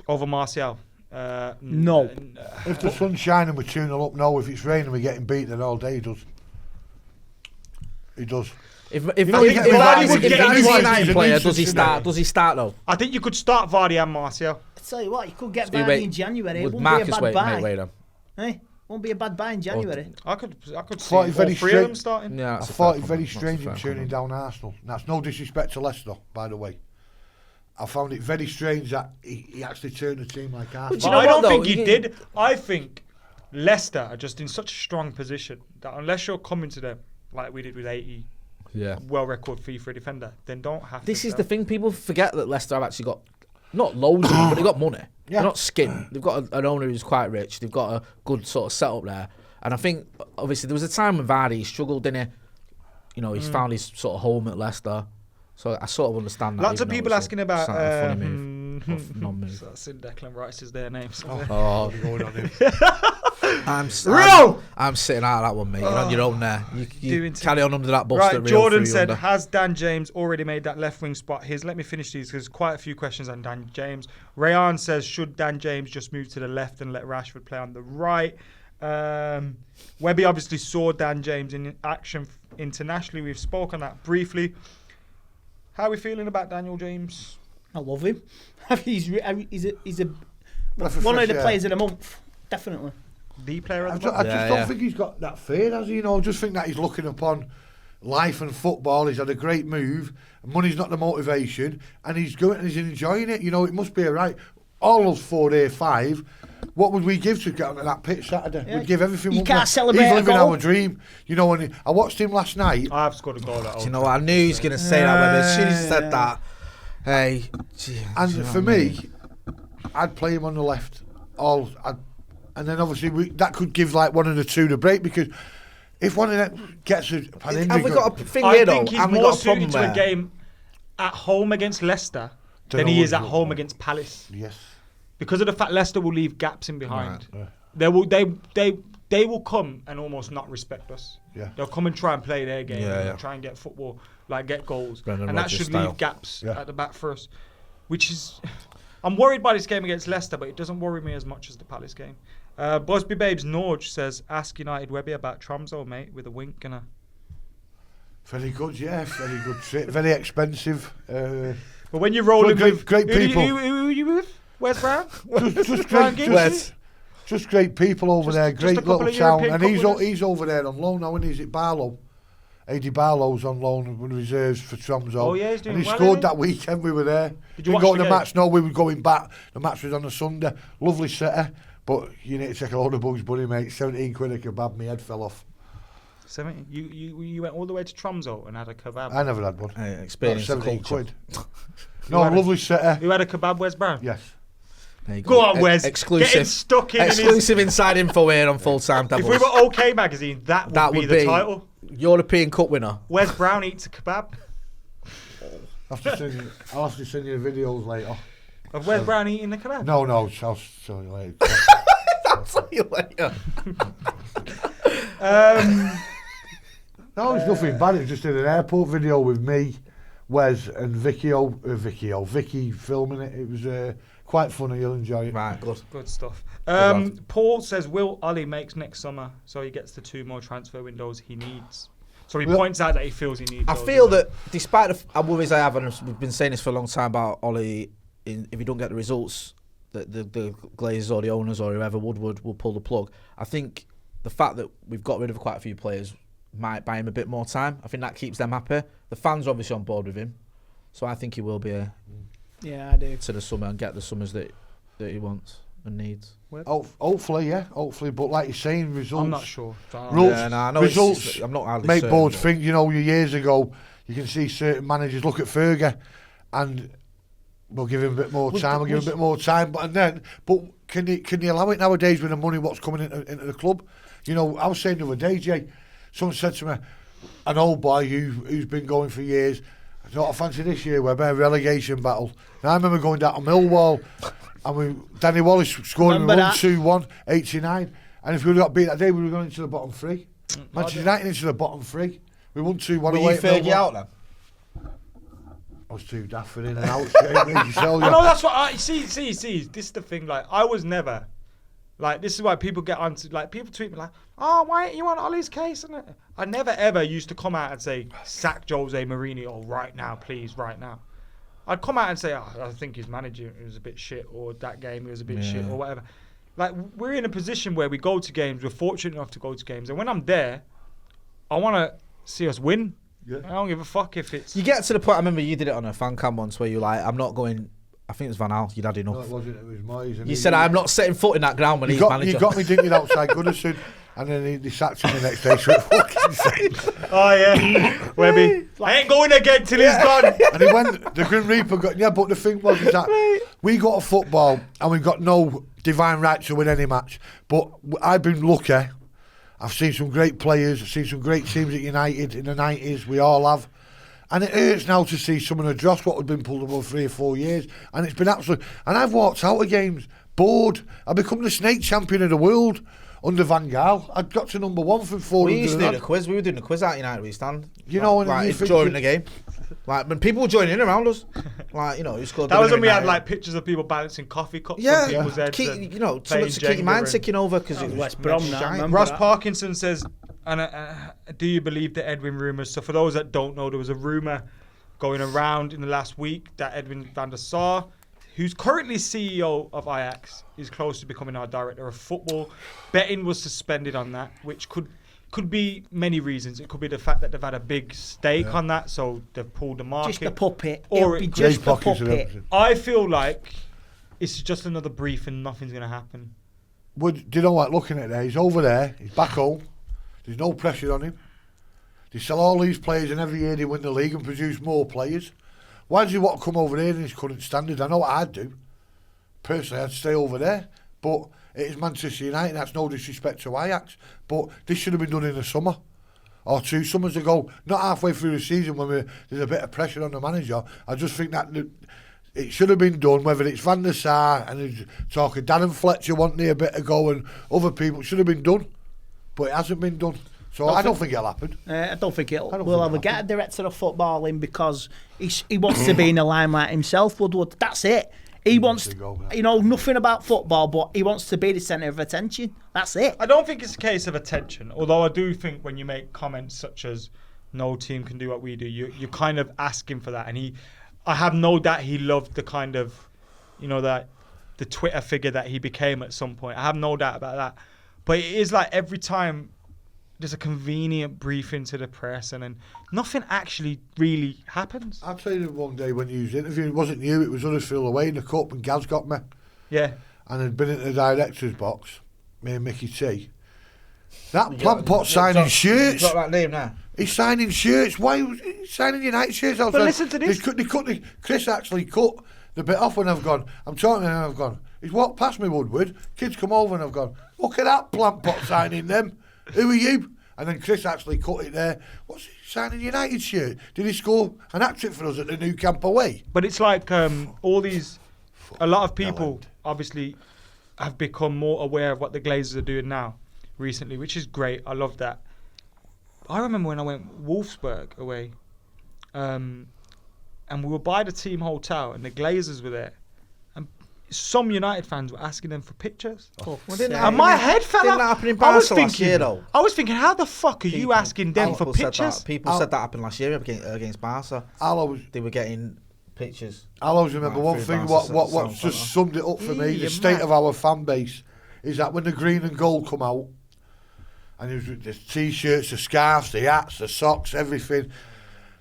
over Martial? No. If the sun's shining, we're 2-0 up. No, if it's raining, we're getting beat then all day. He does. If Vardy's a United player, does he start? Does he start though? I think you could start Vardy and Martial. I tell you what, you could get Vardy in January. It wouldn't be a bad buy. Hey, won't be a bad buy in January. I could see all 3 of them starting. Yeah, I thought it very strange him turning down Arsenal. That's no disrespect to Leicester, by the way. I found it very strange that he actually turned the team like Arsenal. But I don't think he did. I think Leicester are just in such a strong position that unless you're coming to them like we did with 80 well record fee for a defender, then don't have to. This is the thing, people forget that Leicester have actually got not loads of money, but they've got money. They're not skin. They've got an owner who's quite rich. They've got a good sort of setup there. And I think, obviously, there was a time when Vardy struggled, didn't he? You know, he's found his sort of home at Leicester. So I sort of understand that. Lots of people asking about... funny move. Non-move. That's in Declan Rice is their name. Oh, going on him. I'm sitting out of that one, mate. You're on your own there. You carry on under that bus. Right, Jordan said, has Dan James already made that left wing spot his? Let me finish these because there's quite a few questions on Dan James. Rayan says, should Dan James just move to the left and let Rashford play on the right? Webby obviously saw Dan James in action internationally. We've spoken that briefly. How are we feeling about Daniel James? I love him. He's one of the players of the month, definitely. The player of the month. I just don't think he's got that fear, has he? You know, I just think that he's looking upon life and football. He's had a great move. Money's not the motivation, and he's going and he's enjoying it. You know, it must be right. All those 5. What would we give to get onto that pitch Saturday? Yeah. We'd give everything. You can't celebrate. He's living our dream. You know, when I watched him last night. I've scored a goal. You know what? I knew he was going to say that. When as soon as he said that, hey. And for me, I'd play him on the left. And then obviously that could give like one of the two the break because if one of them gets a pan injury, have we got a thing I here think though? he's more suited to a game at home against Leicester than he is at home against Palace. Yes. because of the fact Leicester will leave gaps in behind. Right. They will come and almost not respect us. Yeah. They'll come and try and play their game, and try and get football, like get goals, and that should leave gaps at the back for us. Which is, I'm worried by this game against Leicester, but it doesn't worry me as much as the Palace game. Busby Babes Norge says, ask United Webby about Tromso, mate, with a wink and a... Very good, yeah. Very good trip. Very expensive. But when you're rolling with... Great people. Who are you with? Wes Brown? Just great people over there. Great little town. And he's over there on loan now, and he's at Barlow. AD Barlow's on loan with reserves for Tromso. Oh, yeah, he's doing and he well, scored that weekend. We were there. Did you watch go to the the game? match? No, we were going back. The match was on a Sunday. Lovely setter. But you need to take a load of Bugs Bunny, mate. 17 quid a kebab. My head fell off. 70? You went all the way to Tromso and had a kebab? I never had one. Experience 17 culture. quid. No, lovely setter. Who had a kebab, Wes Brown? Yes. There you Go on, Wes. Exclusive. Getting stuck in Exclusive inside info here on Full Time Devils. If we were OK Magazine, that would be the title. European Cup winner. Wes Brown eats a kebab. I'll have to send you the videos later. Of Wes Brown eating the kebab? No, I'll show you later. I'll tell you later. No, it's nothing bad. It's just in an airport video with me, Wes, and Vicky filming it. It was quite funny. You'll enjoy it. Right, good. Good stuff. Paul says, will Ollie makes next summer so he gets the 2 more transfer windows he needs? So he points out that he feels he needs I those, feel that despite the worries I have, and we've been saying this for a long time about Ollie, if he don't get the results, the Glazers or the owners or whoever Woodward will pull the plug. I think the fact that we've got rid of quite a few players might buy him a bit more time. I think that keeps them happy. The fans are obviously on board with him, so I think he will be I do. to the summer and get the summers that he wants and needs. Hopefully, yeah. Hopefully, but like you're saying, results... I'm not sure. Results I'm not hardly make certain, boards think. You know, years ago, you can see certain managers look at Fergie and we'll give him a bit more time, But can you allow it nowadays with the money what's coming into the club? You know, I was saying the other day, Jay, someone said to me, an old boy who's been going for years, I thought, I fancy this year, we're a relegation battle. And I remember going down to Millwall, and Danny Wallace scoring 1-2-1, 89. And if we got beat that day, we were going into the bottom 3. Manchester United into the bottom 3. We won 2-1 Were away. you Fergie out then? I was too daft for in and out. I know, that's what I see. This is the thing. Like, I was never. Like, this is why people get onto. Like, people tweet me like, "Oh, why aren't you on Ollie's case?" And I never ever used to come out and say, "Sack Jose Mourinho right now, please, right now." I'd come out and say, "Oh, I think his manager was a bit shit, or that game was a bit shit, or whatever." Like, we're in a position where we go to games. We're fortunate enough to go to games, and when I'm there, I want to see us win. Yeah. I don't give a fuck if it's... You get to the point, I remember you did it on a Fancam once where you're like, I'm not going... I think it was Van Gaal, you'd had enough. No, it wasn't, it was Moyes. You said, I'm not setting foot in that ground when he's manager. You got me thinking outside Goodison, and then he sacked him the next day, so it fucking said. Oh, yeah. Webby. I ain't going again till he's gone. And he went, the Grim Reaper got... Yeah, but the thing was is that we got a football, and we've got no divine right to win any match. But I've been lucky. I've seen some great players. I've seen some great teams at United in the 90s. We all have. And it hurts now to see some of the dross what had been pulled over 3 or 4 years. And it's been absolute. And I've walked out of games bored. I've become the snake champion of the world under Van Gaal. I got to number 1 from 400. We used to do the quiz. We were doing the quiz at United. We stand. You know, and like during the game. Like when people were joining in around us, like, you know, you scored. That was when we had like pictures of people balancing coffee cups on people's heads. You know, something to keep your mind ticking over because it was Wes Brown. Ross Parkinson says, do you believe the Edwin rumours? So for those that don't know, there was a rumour going around in the last week that Edwin van der Sar, who's currently CEO of Ajax, is close to becoming our director of football. Betting was suspended on that, which could be many reasons. It could be the fact that they've had a big stake on that, so they've pulled the market. Just a puppet. Or it'll be just a puppet. I feel like it's just another brief and nothing's going to happen. Do you know what? Looking at it, he's over there. He's back home. There's no pressure on him. They sell all these players, and every year they win the league and produce more players. Why does he want to come over here in his current standard? I know what I'd do. Personally, I'd stay over there. But it is Manchester United. That's no disrespect to Ajax. But this should have been done in the summer. Or 2 summers ago. Not halfway through the season when there's a bit of pressure on the manager. I just think that it should have been done, whether it's Van der Sar and he's talking Darren Fletcher wanting it a bit ago and other people, it should have been done. But it hasn't been done. So I don't think it'll happen. I don't think we'll ever get a director of football in because he wants to be in the limelight himself, Woodward. That's it. He wants, nothing about football, but he wants to be the centre of attention. That's it. I don't think it's a case of attention, although I do think when you make comments such as no team can do what we do, you're kind of asking for that. And I have no doubt he loved the kind of, that the Twitter figure that he became at some point. I have no doubt about that. But it is like every time there's a convenient briefing to the press and then nothing actually really happens. I'll tell you one day when you was interviewing, it wasn't you, it was Huddersfield away in the cup and Gaz got me. Yeah. And I'd been in the director's box, me and Mickey T. That plant pot signing shirts. Got that name now? He's signing shirts. Why was he signing United shirts? But listen to this. Chris actually cut the bit off when I've gone. I'm talking to him and I've gone, he's walked past me, Woodward. Kids come over and I've gone, look at that plant pot signing them. Who are you? And then Chris actually cut it there. What's he signing United shirt? Did he score an hat-trick for us at the Nou Camp away? But it's like a lot of people obviously have become more aware of what the Glazers are doing now recently, which is great. I love that. I remember when I went Wolfsburg away and we were by the team hotel and the Glazers were there. Some United fans were asking them for pictures. And my head fell Didn't that off. happen in Barca last year, though? I was thinking, how the fuck are you asking them for pictures? People said that happened last year against Barca. They were getting pictures. I'll always remember one thing, what just summed it up for me, the state of our fan base, is that when the green and gold come out, and it was with the T-shirts, the scarves, the hats, the socks, everything,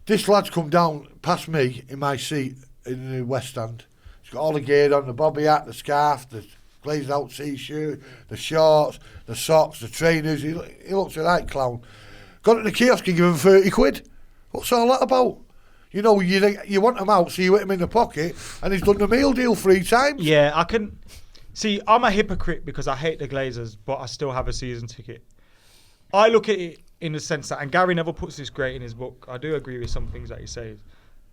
this lad's come down past me in my seat in the West Stand. He's got all the gear on, the bobby hat, the scarf, the glazed out T-shirt, the shorts, the socks, the trainers. He looks a right clown. Got at the kiosk and give him 30 quid. What's all that about? You want him out, so you hit him in the pocket, and he's done the meal deal 3 times. Yeah, I can... See, I'm a hypocrite because I hate the Glazers, but I still have a season ticket. I look at it in the sense that, and Gary Neville puts this great in his book, I do agree with some things that he says,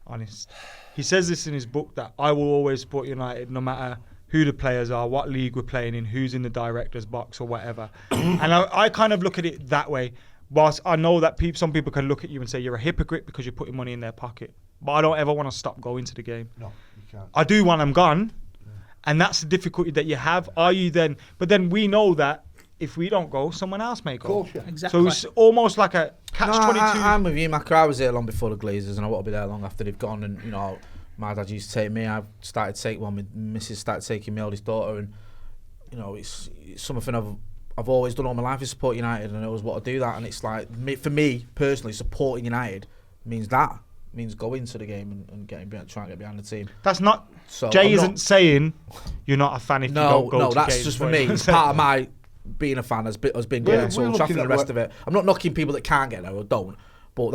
honest. He says this in his book that I will always support United no matter who the players are, what league we're playing in, who's in the director's box or whatever. And I kind of look at it that way. Whilst I know that some people can look at you and say you're a hypocrite because you're putting money in their pocket. But I don't ever want to stop going to the game. No, you can't. I do when I'm gone. Yeah. And that's the difficulty that you have. But then we know that if we don't go, someone else may go. Of course, yeah. Exactly. So it's almost like a catch-22. I'm with you, Macca. I was there long before the Glazers and I won't be there long after they've gone. And, my dad used to take me. My missus started taking my eldest daughter. And, it's something I've always done all my life is support United and I always want to do that. And it's like, for me personally, supporting United means going to the game and trying to get behind the team. That's not... So Jay isn't saying you're not a fan if you don't go to games. No, that's just for me. It's part of my being a fan has been going to Old Trafford and the rest of it. I'm not knocking people that can't get there or don't. But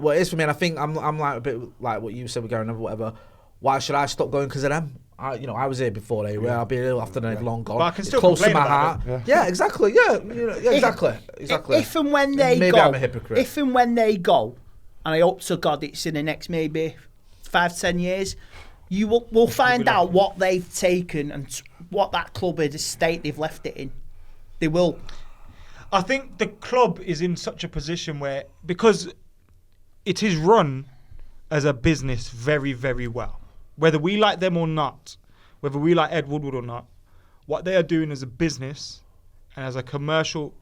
what it is for me, and I think I'm like a bit like what you said with Gary Neville, whatever. Why should I stop going because of them? I was here before they were. I'll be here after they've long gone. But I can still close to my heart. Yeah, exactly. Yeah, exactly. If and when they maybe go, I'm a hypocrite. If and when they go, and I hope to God it's in the next maybe 5-10 years, we'll find out what they've taken and what that club is, the state they've left it in. They will. I think the club is in such a position where, because it is run as a business very, very well. Whether we like them or not, whether we like Ed Woodward or not, what they are doing as a business and as a commercial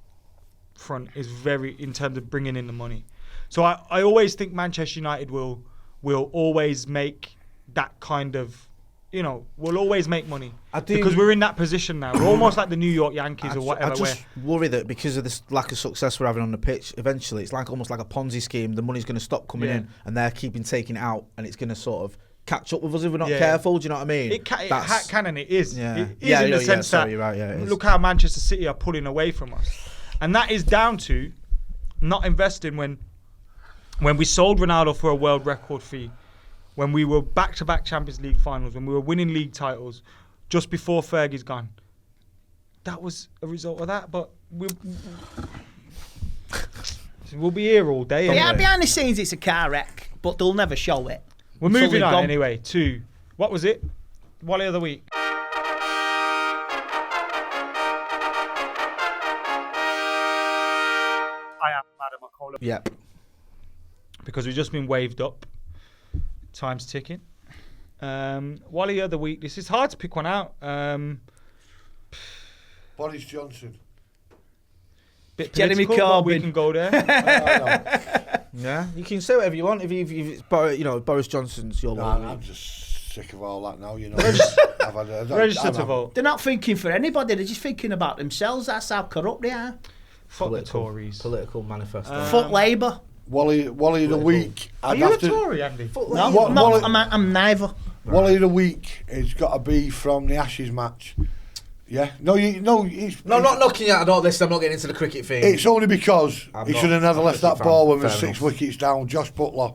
front is very, in terms of bringing in the money. So I always think Manchester United will always make that kind of, we'll always make money. Because we're in that position now. We're almost like the New York Yankees or whatever. I just worry that because of this lack of success we're having on the pitch, eventually it's almost like a Ponzi scheme. The money's going to stop coming in and they're taking it out and it's going to sort of catch up with us if we're not careful. Do you know what I mean? It can and it is. Yeah. It is in the sense that you're right, it is. Look how Manchester City are pulling away from us. And that is down to not investing when we sold Ronaldo for a world record fee, when we were back-to-back Champions League finals, when we were winning league titles just before Fergie's gone. That was a result of that, but we'll be here all day. Yeah, behind the scenes it's a car wreck, but they'll never show it. We're moving on anyway to What was it? Wally of the week. I am Madam Mckola. Yep. Because we've just been waved up. Time's ticking. Wally of the week. This is hard to pick one out. Boris Johnson. Bit Jeremy political, but we Corbyn. can go there. Yeah, you can say whatever you want. If it's Boris Johnson's your Nah, one. I'm just sick of all that now, you know. Register to vote. They're not thinking for anybody. They're just thinking about themselves. That's how corrupt they are. Fuck the Tories. Political manifesto. Fuck Labour. Wally of the week. Are you a Tory, Andy? No, I'm neither. Wally of the week has got to be from the Ashes match. Yeah, No, I'm not knocking you out. I'm not getting into the cricket thing. It's only because he should have never left that ball when there's 6 wickets down. Josh Butler.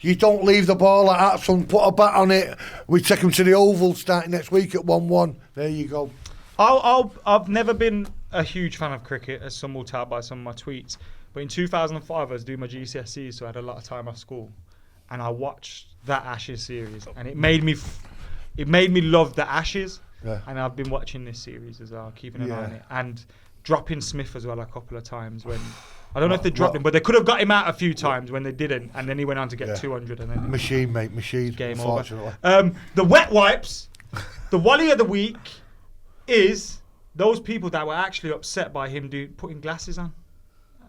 You don't leave the ball like that, son. Put a bat on it. We take him to the Oval starting next week at 1-1. There you go. I've never been a huge fan of cricket, as some will tell by some of my tweets. But in 2005, I was doing my GCSEs, so I had a lot of time off school, and I watched that Ashes series, and it made me love the Ashes. Yeah. And I've been watching this series as well, keeping an eye on it, and dropping Smith as well a couple of times when. I don't know if they dropped him, but they could have got him out a few times when they didn't, and then he went on to get 200. And then Machine. Game unfortunately. over. The wet wipes, the Wally of the week is those people that were actually upset by him putting glasses on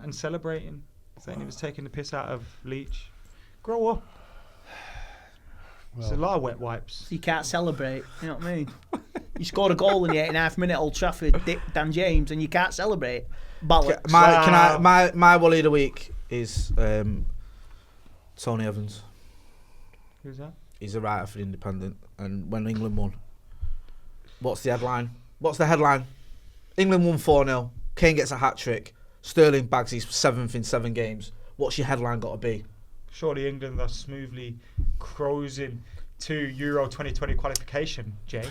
and celebrating, saying he was taking the piss out of Leach. Grow up. There's a lot of wet wipes. You can't celebrate. You know what I mean? You scored a goal in the 8.5 minute Old Trafford, Dan James, and you can't celebrate. Bollocks. My Wally of the week is Tony Evans. Who's that? He's a writer for The Independent, and when England won, what's the headline? England won 4-0. Kane gets a hat trick. Sterling bags his 7th in 7 games. What's your headline got to be? Surely England are smoothly cruising to Euro 2020 qualification, Jay.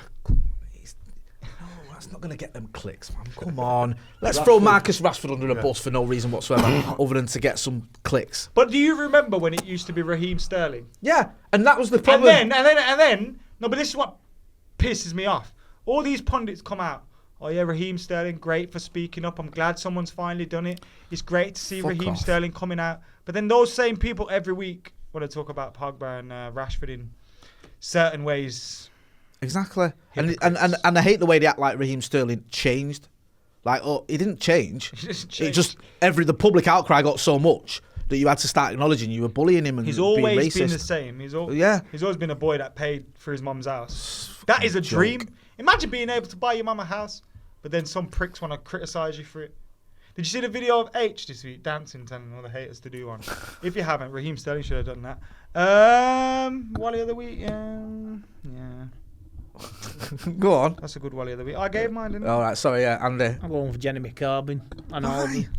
That's not going to get them clicks, man. Come on. Let's throw Marcus Rashford under a bus for no reason whatsoever, other than to get some clicks. But do you remember when it used to be Raheem Sterling? Yeah, and that was the problem. And then, no, but this is what pisses me off. All these pundits come out. Oh yeah, Raheem Sterling, great for speaking up. I'm glad someone's finally done it. It's great to see Raheem Sterling coming out. But then those same people every week want to talk about Pogba and Rashford in certain ways. Exactly. And I hate the way they act like Raheem Sterling changed. Like, he didn't change. The public outcry got so much that you had to start acknowledging you were bullying him and he's being always racist. been the same. He's always been a boy that paid for his mum's house. That is a dream. Imagine being able to buy your mum a house, but then some pricks want to criticise you for it. Did you see the video of H this week dancing, telling all the haters to do one? If you haven't, Raheem Sterling should have done that. Wally of the week, yeah. Go on. That's a good Wally of the week. I gave mine, didn't I? All right, sorry, Andy. I'm going for Jeremy Corbyn and all of them.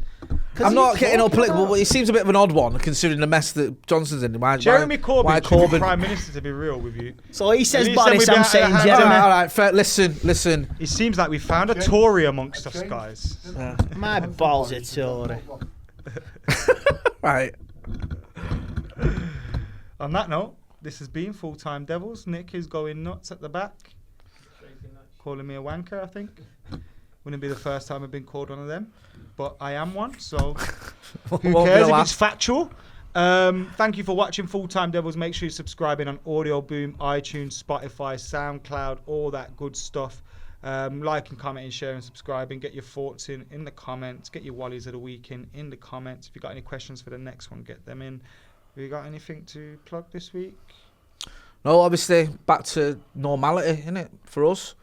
I'm not getting all political, but he seems a bit of an odd one considering the mess that Johnson's in. Jeremy Corbyn should be Prime Minister, to be real with you. So he says Boris, I'm saying Jeremy. All right, fair. Listen. It seems like we found a Tory amongst us, guys. My balls are Tory. Right. On that note, this has been Full Time Devils. Nick is going nuts at the back. Calling me a wanker, I think. Wouldn't be the first time I've been called one of them. But I am one, so who cares if it's factual? Thank you for watching Full Time Devils. Make sure you're subscribing on Audio Boom, iTunes, Spotify, SoundCloud, all that good stuff. Like and comment and share and subscribe and get your thoughts in the comments. Get your Wallies of the week in the comments. If you've got any questions for the next one, get them in. Have you got anything to plug this week? No, obviously, back to normality, innit, for us.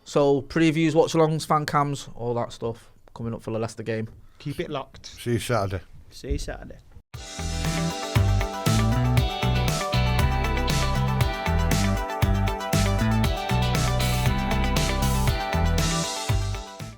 So, previews, watch-alongs, fan cams, all that stuff coming up for the Leicester game. Keep it locked. See you Saturday. See you Saturday.